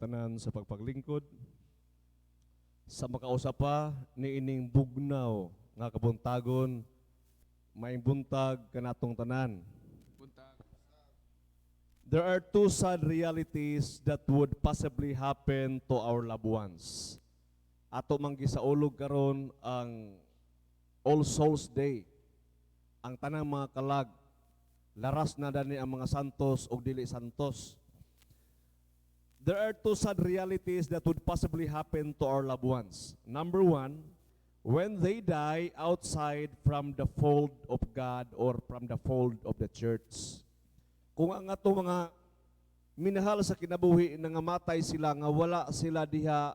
tanan sa pagpaglingkod sa makausapa ni ining bugnaw nga kabuntagon maing buntag kanatong tanan. Buntag. There are two sad realities that would possibly happen to our loved ones. Ato man gisaulog karon ang All Souls Day. Ang tanang mga kalag laras na dani ang mga santos o dili santos. There are two sad realities that would possibly happen to our loved ones. Number one, when they die outside from the fold of God or from the fold of the church. Kung ang ato mga minahal sa kinabuhi nangamatay sila nga wala sila diha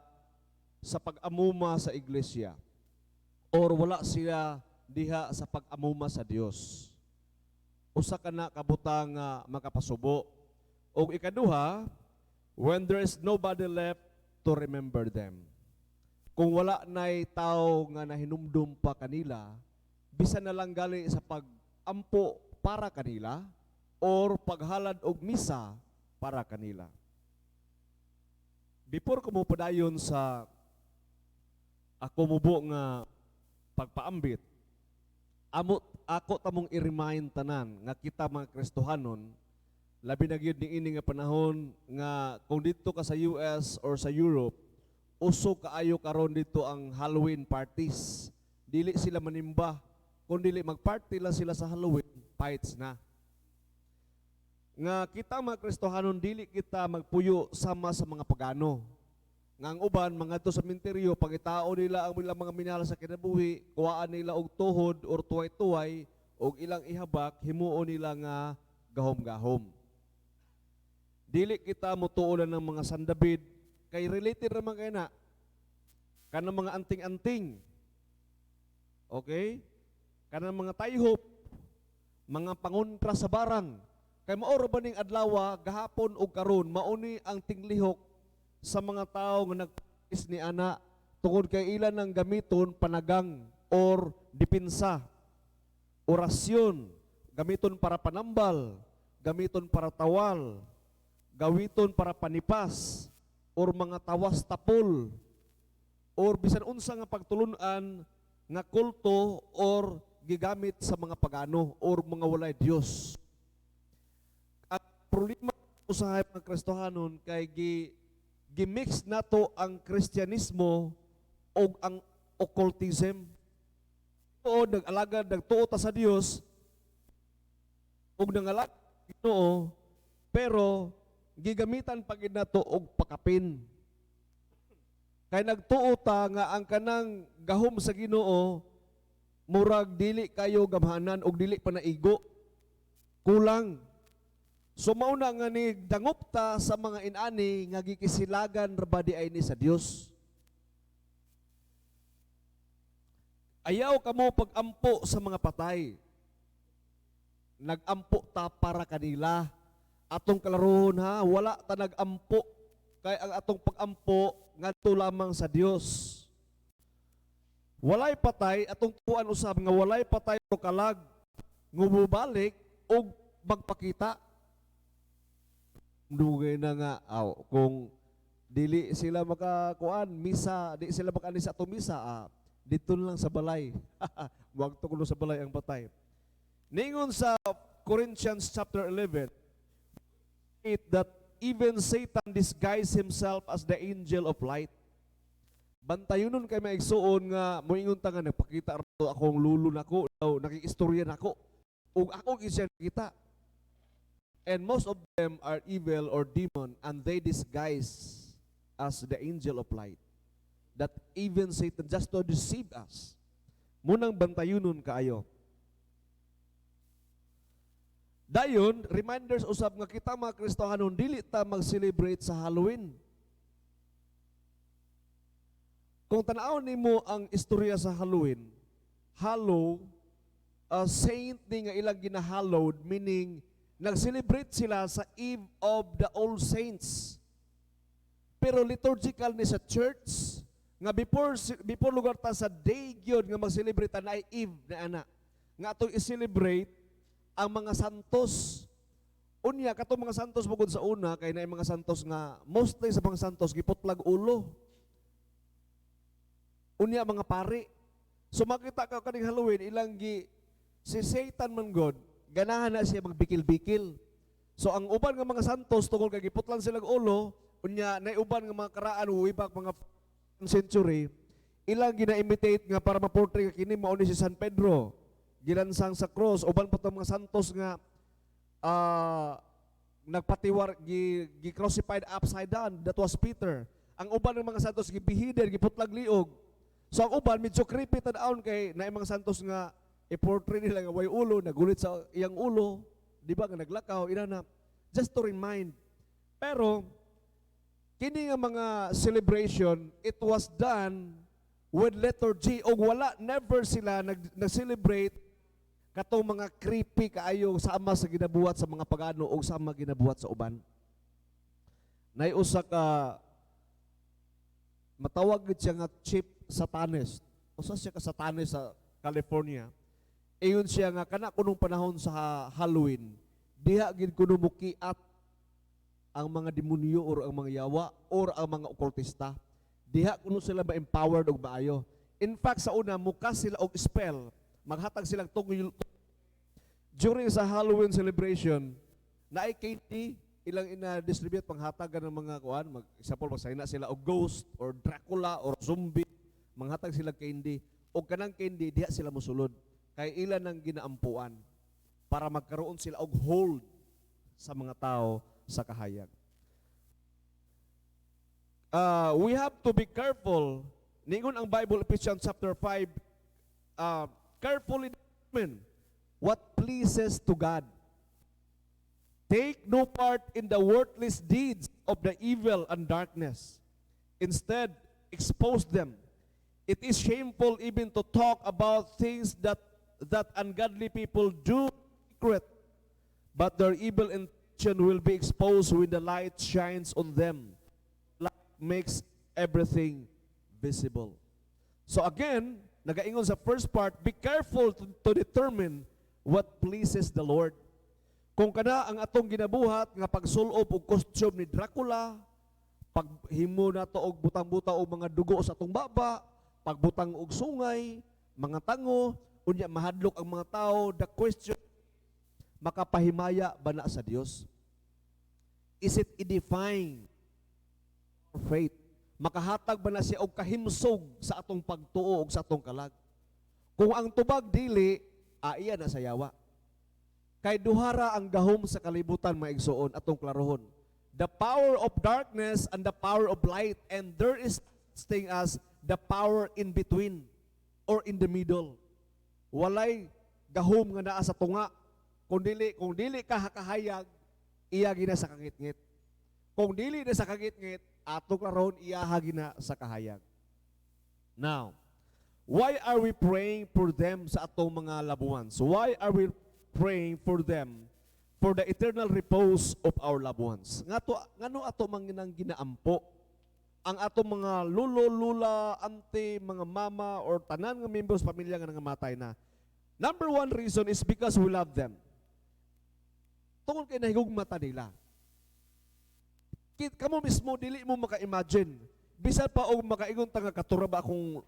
sa pag-amuma sa iglesia or wala sila diha sa pag-amuma sa Dios. Usa ka na kabutang makapasubo. O ikaduha, when there is nobody left to remember them. Kung wala na'y tao nga nahinumdum pa kanila, bisa na lang gali sa pag-ampo para kanila or paghalad og misa para kanila. Before ko mo padayon sa ako mubo nga pagpaambit, ako tamong i-remind tanan nga kita mga Kristohanon, labi na gyud niini nga panahon nga kung dito ka sa US or sa Europe, uso kaayo karon dito ang Halloween parties. Dili sila manimba, kung dili magparty lang sila sa Halloween, fights na. Nga kita mga Kristohanon, dili kita magpuyo sama sa mga pagano. Nga ang uban, mga to sa minteryo, pagitao nila ang ilang mga minahal sa kinabuhi, kuwaan nila og tuhod or tuway-tuway, og ilang ihabak, himuon nila nga gahom-gahom. Dili kita mutuulan ng mga sandabid, kay related naman kayo na, kanang mga anting-anting. Okay? Kanang mga tayhop, mga pangontra sa barang. Kay maoro ba ning adlaw gahapon o karon mauni ang tinglihok sa mga tao nga nagpakis ni ana tungod kay ilan ng gamiton panagang or dipinsa. Orasyon, gamiton para panambal, gamiton para tawal, gawiton para panipas, or mga tawas tapol, or bisan unsa nga pagtulunan nga kulto or gigamit sa mga pagano or mga walay Dios. At problema sa mga Kristohanon kay gimix nato ang Kristyanismo o ang occultism. O nag-alagad, nagtuo ta sa Dios, o nangalagad Ginoo, pero gigamitan pag nato og pakapin. Kay nagtuo ta nga ang kanang gahom sa Ginoo murag dili kayo gamhanan og dili pa naigo. Kulang. So mauna nga ni dangop ta sa mga inani nga gikisilagan rabadi ay ni sa Dios. Ayaw kamo pag-ampo sa mga patay. Nag-ampo ta para kanila. Atong kalaroon ha, wala ta nag-ampo. Kay ang atong pag-ampo ngadto lamang sa Dios. Walay patay, atong tuan usab nga walay patay o kalag. Ngumubalik o magpakita. Dugay na nga, kung dili sila makakuan, misa, di sila makani sa atong misa, dito lang sa balay. Huwag to kuno sa balay ang patay. Ningon sa Corinthians chapter 11, that even Satan disguised himself as the angel of light. Bantayunon kay maigsuon nga moingon ta nga nagpakita rato akong lulo nako, nakikistorya nako. Ug ako gisya kita. And most of them are evil or demon and they disguise as the angel of light. That even Satan just to deceive us. Munang bantayunon kaayo. Dayon, reminders usab nga kita mga Kristohanon dili ta mag-celebrate sa Halloween. Kung tanaw nimo ang istorya sa Halloween, saint ni nga ilang ginahallowed, meaning nag-celebrate sila sa Eve of the All Saints. Pero liturgical ni sa church, nga before lugar ta sa day gyud nga mag-celebrate ta na Eve na ana. Nga atong i-celebrate ang mga santos Unya kato mga santos bukod sa una kay naay mga santos nga mostly sa mga santos giputlag ulo. Unya mga pari. So makita ka kaning Halloween ilang si Satan man God ganahan na siya magbikil-bikil. So ang uban nga mga santos tungod kay giputlan silang ulo, unya naay uban nga mga karaan way back mga century, ilang gina-imitate nga para ma-portray nga kini mao ni si San Pedro. Ginansang sa cross, uban pa tong mga santos nga nagpatiwar gi-crucified upside down. That was Peter. Ang uban ng mga santos gibihiden, giputlag liog. So ang uban medyo creepy tan-aon kay naay mga santos nga i-portray nila nga way ulo, nagulit sa iyang ulo, di ba nga naglakaw, inana. Just to remind. Pero kini nga mga celebration, it was done with letter G o wala never sila nag-celebrate katong mga creepy kaayo sama sa ginabuhat sa mga pagano o sama ginabuhat sa uban. Nay usa ka matawag gid siya nga chief satanist. Usa siya ka satanist sa California. Iyon siya nga kana kunong panahon sa Halloween, diha gid kuno mukiat ang mga demonyo or ang mga yawa or ang mga okultista. Diha kuno sila ma-empowered og maayo. In fact sa una mukas sila og spell, maghatag silang tungol. During sa Halloween celebration, naay candy ilang ina-distribute panghatagan ng mga kuan, example magsayna sila og ghost or Dracula or zombie, manghatag sila candy. Og kanang candy diha sila mosulod kay ilan nang ginaampuan para magkaroon sila og hold sa mga tao sa kahayag. We have to be careful. Ningon ang Bible, Ephesians chapter 5, carefully determine what pleases to God. Take no part in the worthless deeds of the evil and darkness. Instead, expose them. It is shameful even to talk about things that ungodly people do in secret, but their evil intention will be exposed when the light shines on them. Light makes everything visible. So again, nagaingon sa first part, be careful to determine what pleases the Lord. Kung kana ang atong ginabuhat nga pagsulob og costume ni Dracula, paghimo nato og butang-buta og mga dugo sa atong baba, pagbutang og sungay, mga tango, unya mahadlok ang mga tao, the question, makapahimaya ba na sa Dios? Is it edifying our faith? Makahatag ba na siya og kahimsog sa atong pagtuo og sa atong kalag? Kung ang tubag dili, iya na sa yawa. Kay duhara ang gahom sa kalibutan maigsuon atong klarohon. The power of darkness and the power of light, and there is thing as the power in between or in the middle. Walay gahom nga naa sa tunga. Kung dili ka hakahayag, iya gina sa kangit-ngit. Kung dili na sa kangit-ngit, atong klarohon iya gina sa kahayag. Now, why are we praying for them sa atong mga labuhan? So why are we praying for them for the eternal repose of our loved ones? Ngano ato manginang ginaampo ang atong mga lulo, lula, auntie, mga mama or tanan nga members pamilya nga nangamatay na. Number one reason is because we love them. Tungod kay nahigugmata nila. Kamo mismo dili mo maka-imagine. Bisan pa og makaingon ta nga katuraba akong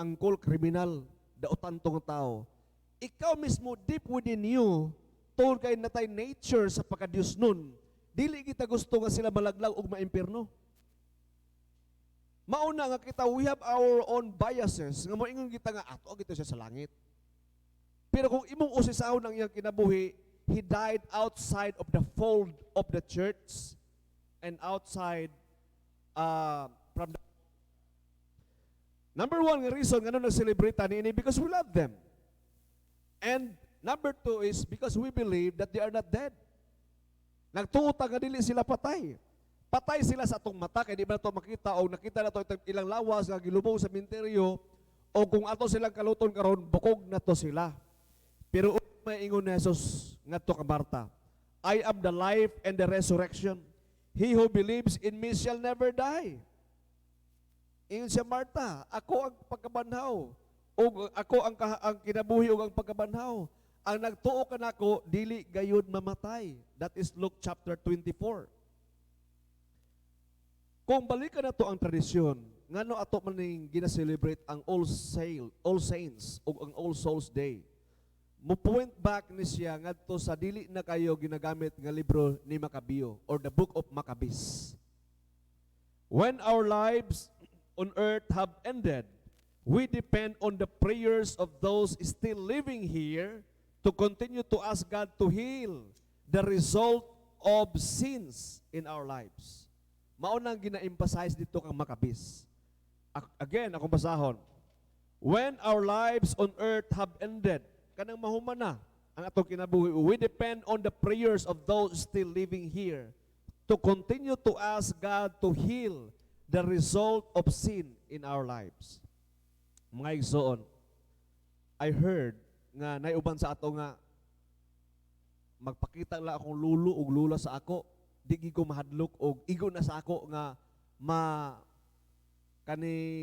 angkol kriminal, dautan tong tao. Ikaw mismo deep within you, tungod kay natay nature sa pagka-Dios nun, dili kita gusto nga sila malaglag og maimpierno. Mauna nga kita, we have our own biases, nga moingon kita nga ato gito siya sa langit. Pero kung imong usisahon ang iyang kinabuhi, he died outside of the fold of the church and outside from the number one reason nga nag-celebrate ni because we love them. And number two is because we believe that they are not dead. Nagtuot nga dili sila patay. Patay sila sa atong mata kay di ba nato makita o nakita nato ilang lawas nga gilubong sa sementeryo o kung ato silang kaluton karon bukog na to sila. Pero may ingon ni Jesus ngadto ka Marta, I am the life and the resurrection. He who believes in me shall never die. Ingon siya Marta, ako ang pagkabanhaw. O ako ang kinabuhi o ang pagkabanhaw. ang nagtuo kanako dili gayud mamatay. That is Luke chapter 24. Kung balikan nato ang tradisyon, ngano ato maning gina-celebrate ang All Saints o ang All Souls Day. Mo point back ni siya ngadto sa dili na kayo ginagamit nga libro ni Macabeo or the Book of Maccabees. When our lives on earth have ended, we depend on the prayers of those still living here to continue to ask God to heal the result of sins in our lives. Maunang gina-emphasize dito kang Maccabees. Again, akong basahon. When our lives on earth have ended, kanang mahuman na ang atong kinabuhi, we depend on the prayers of those still living here to continue to ask God to heal the result of sin in our lives. Mga igsoon, I heard nga naiuban sa ato nga magpakita lang akong lulo ug lula sa ako, di ko mahadlok og igo na sa ako nga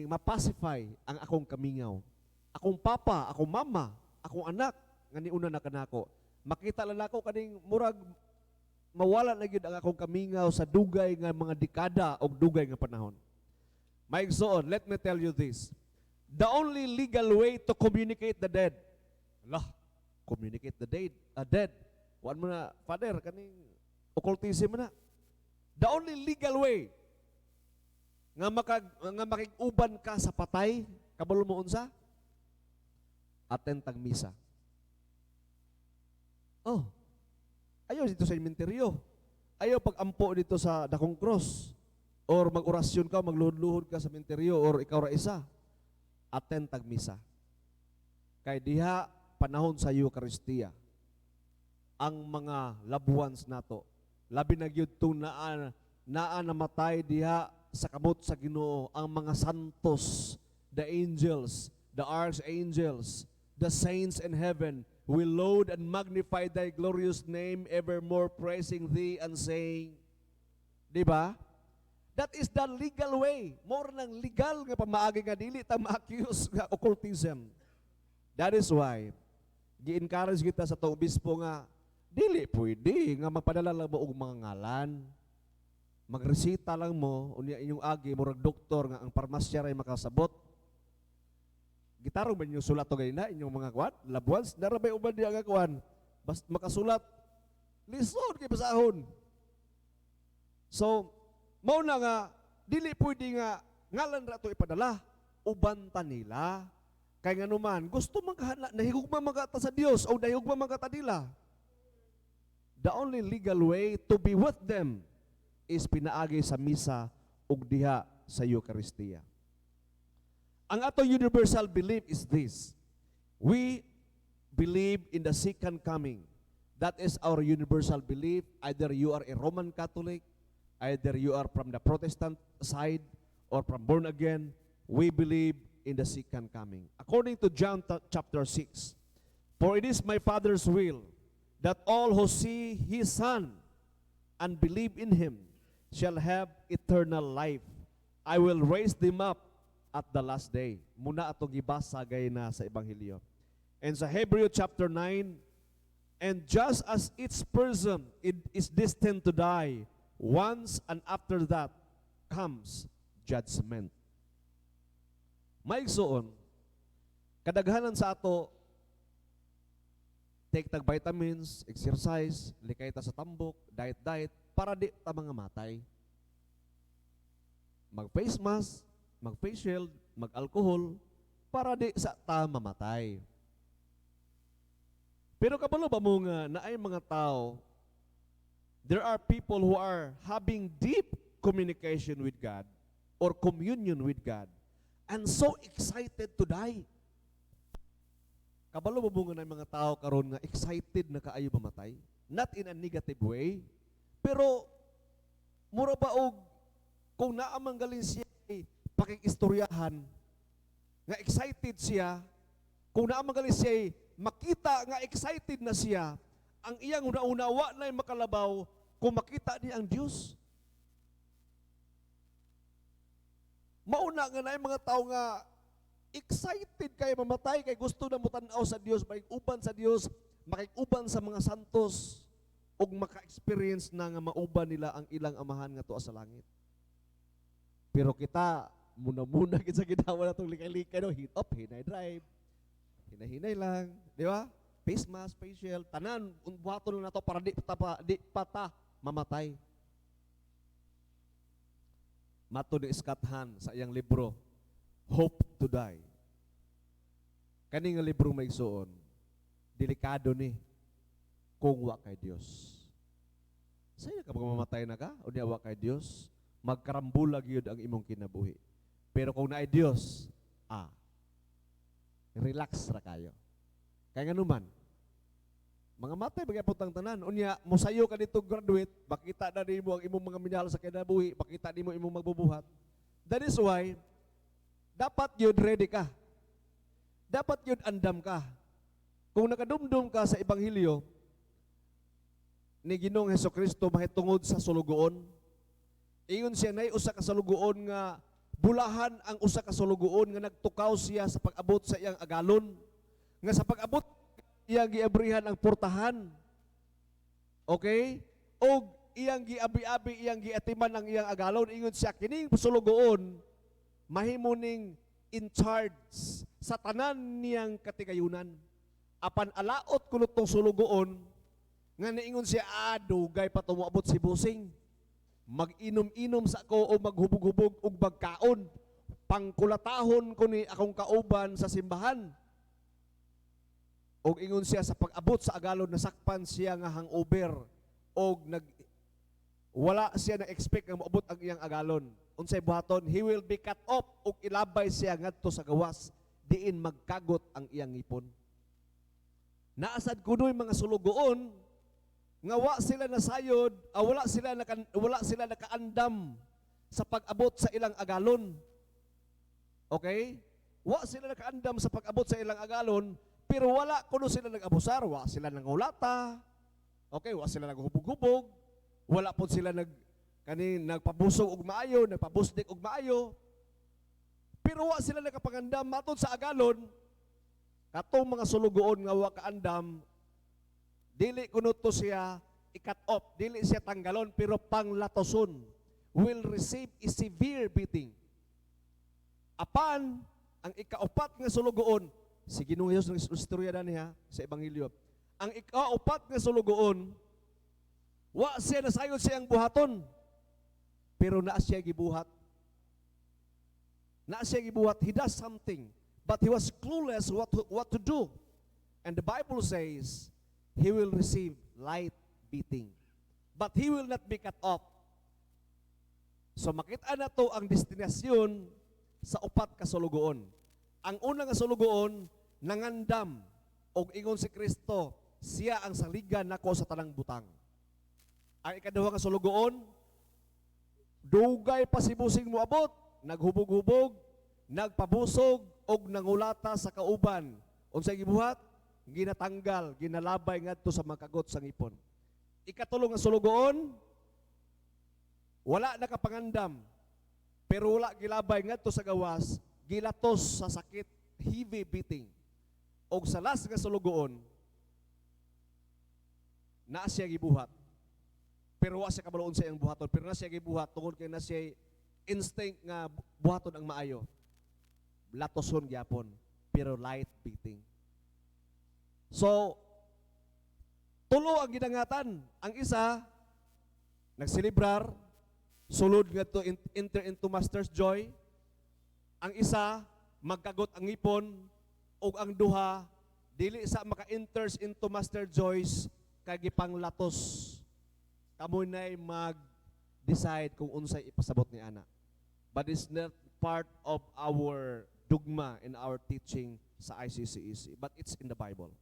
mapacify ang akong kamingaw. Akong papa, akong mama, akong anak nga niuna na kanako. Makita lang ako kaning murag mawala na gyud ang akong kamingaw sa dugay nga mga dekada o dugay nga panahon. My igsoon, let me tell you this. The only legal way to communicate the dead. Allah, communicate the dead. Wan mo na, Father, kaning occultism na. The only legal way nga makig-uban ka sa patay, kabalo mo unsa? Attend tag misa. Oh, ayaw dito sa sementeryo. Ayaw pag-ampo dito sa dakong cross. Or mag-orasyon ka, magluhod-luhod ka sa sementeryo, or ikaw ra isa. Attend tag misa. Kay diha panahon sa Eucharistia, ang mga loved ones nato, labi na gyud tong naa namatay diha sa kamot sa Ginoo, ang mga santos, the angels, the archangels, the saints in heaven will laud and magnify thy glorious name, evermore praising thee and saying, di ba? That is the legal way. More ng legal nga pamaagi nga dili ta ma-accuse nga occultism. That is why gi-encourage kita sa tong obispo nga dili pwede nga magpadala lang mo og mga ngalan. Magresita lang mo unya inyong agi murag doktor nga ang parmasya ray makasabot. Gitarong ba inyong sulat to ganina inyong mga kuan? Loved ones, narabay uban diya nga kuan. Basta makasulat lisod kay basahon. So, mao na nga dili pwede nga ngalan ra to ipadala uban ta nila. Kay nga naman, gusto magkahala, nahigugma magkata sa Dios o nahigugma magkata nila. The only legal way to be with them is pinaagi sa misa ug diha sa Eucharistia. Ang ato universal belief is this. We believe in the second coming. That is our universal belief. Either you are a Roman Catholic, either you are from the Protestant side or from born again, we believe in the second coming. According to John chapter 6, for it is my Father's will that all who see His Son and believe in Him shall have eternal life. I will raise them up at the last day. Muna atong gibasa gay na sa Ebanghelyo. And sa Hebrew chapter 9, and just as each person is destined to die once, and after that comes judgment. Maigsoon, kadaghanan sa ato, take tag vitamins, exercise, likay ta sa tambok, diet, para di ta mga matay. Mag-face mask, mag-face shield, mag-alcohol, para di sa ta mamatay. Pero kabalo ba mo nga na ay mga tao, there are people who are having deep communication with God or communion with God and so excited to die. Kabalo mo nga na mga tao karon nga excited na kaayo mamatay? Not in a negative way, pero mura ba og kung naamang galing siya pakikistoryahan nga excited siya, kung naamang galing siya makita nga excited na siya, ang iyang una-unawa na makalabaw kung makita niya ang Diyos. Mauna nga na yung mga tao nga excited kay mamatay, kay gusto na mutanaw sa Diyos, may uban sa Diyos, makikuban sa mga santos, ug maka-experience na nga mauban nila ang ilang amahan nga tuwa sa langit. Pero kita, muna-muna kita sa ginawa na itong likay-likay, no? Hit up, hinay drive, hinay-hinay lang, di ba? Face mask, facial, tanan, buhaton na to para di pata mamatay. Mato ni Scott Hahn sa iyang libro, Hope to Die. Kani nga libro may igsuon, delikado ni kung wa kay Dios. Sa'yo ka mamatay na ka, o di wa kay Dios, magkarambulag yun ang imong kinabuhi. Pero kung naay Dios, relax ra kayo. Kaya nga naman, mga matay, bagay putang tanan. Unya, musayo ka dito graduate, bakita na di mo ang imong mga minahal sa kinabuhi, bakita di mo imong magbubuhat. That is why, dapat yun ready ka. Dapat yun andam ka. Kung nakadumdum ka sa Ebanghelyo, ni Ginoong Hesukristo mahitungod sa sulugoon, ingon siya na usa ka sulugoon nga, bulahan ang usa ka sulugoon nga nagtukaw siya sa pag-abot sa iyang agalon, nga sa pag-abot iyang giabrihan ang portahan. Okay? O iyang giabi-abi, iyang giatiman ang iyang agalon, ingon siya, kining sulugoon, mahimo ning in charge sa tanan niyang katigayunan. Apan alaot kunot tong sulugoon, nga naingon siya, dugay pa tumuabot si busing. Mag-inom-inom sa ko o maghubog-hubog og magkaon. Pangkulatahon ko ni akong kauban sa simbahan. Og ingon siya sa pag-abot sa agalon, nasakpan siya nga hangover og wala siya na expect nga maabot ang iyang agalon. Unsay buhaton, he will be cut off og ilabay siya ngadto sa gawas diin magkagot ang iyang ngipon. Naasad kunoy mga sulugoon nga wa sila nasayod, wala sila nakaandam sa pag-abot sa ilang agalon. Okay? Wa sila nakaandam sa pag-abot sa ilang agalon, pero wala kuno sila nag-abusar, wa sila nangulata. Okay, wa sila naghubog-hubog, wala po sila nagpabusog og maayo, nagpabusdik og maayo. Pero wa sila nakapangandam matod sa agalon, katong mga sulugoon nga wa kaandam, dili kuno to siya i-cut off, dili siya tanggalon, pero panglatoson, will receive a severe beating. Apan, ang ikaupat nga sulugoon, si Ginoong Hesus ng istorya na niya sa Ebanghelyo, ang ikaupat nga sulugoon, wa siya nasayod siyang buhaton, pero naa siya gibuhat. Naa siya gibuhat, he does something, but he was clueless what to do. And the Bible says, he will receive light beating, but he will not be cut off. So makita na to ang destinasyon sa upat ka sulugoon. Ang una nga sulugoon, nangandam, og ingon si Kristo, siya ang saligan nako sa tanang butang. Ang ikaduha nga sulugoon, dugay pa si busing moabot, naghubog-hubog, nagpabusog, og nangulata sa kauban. Unsay gibuhat? Ginatanggal, ginalabay ngadto sa makagot sa ngipon. Ikatulo nga sulugoon, wala nakapangandam, pero wala gilabay ngadto sa gawas, gilatos sa sakit, heavy beating. Og sa last nga sulugoon, naa siya gibuhat. Pero wa siya kabaloon sa iyang buhaton, pero na siya gibuhat tungod kay na siya instinct nga buhaton ang maayo. Latoson gyapon, pero light beating. So, tulo ang ginangatan. Ang isa, nagsilibrar, sulod nga to enter into master's joy. Ang isa, magkagot ang ngipon, o ang duha, dili sa maka-enters into master joys, kagipang latos. Kamoy na'y mag-decide kung unsay ipasabot ni ana. But it's not part of our dogma in our teaching sa ICCEC, but it's in the Bible.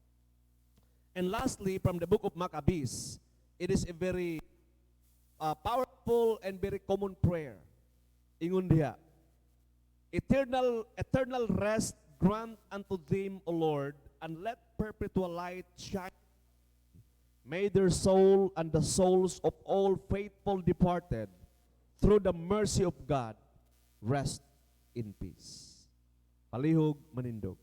And lastly, from the book of Maccabees, it is a very powerful and very common prayer. Ingon diha, eternal rest grant unto them, O Lord, and let perpetual light shine. May their soul and the souls of all faithful departed, through the mercy of God, rest in peace. Palihog manindog.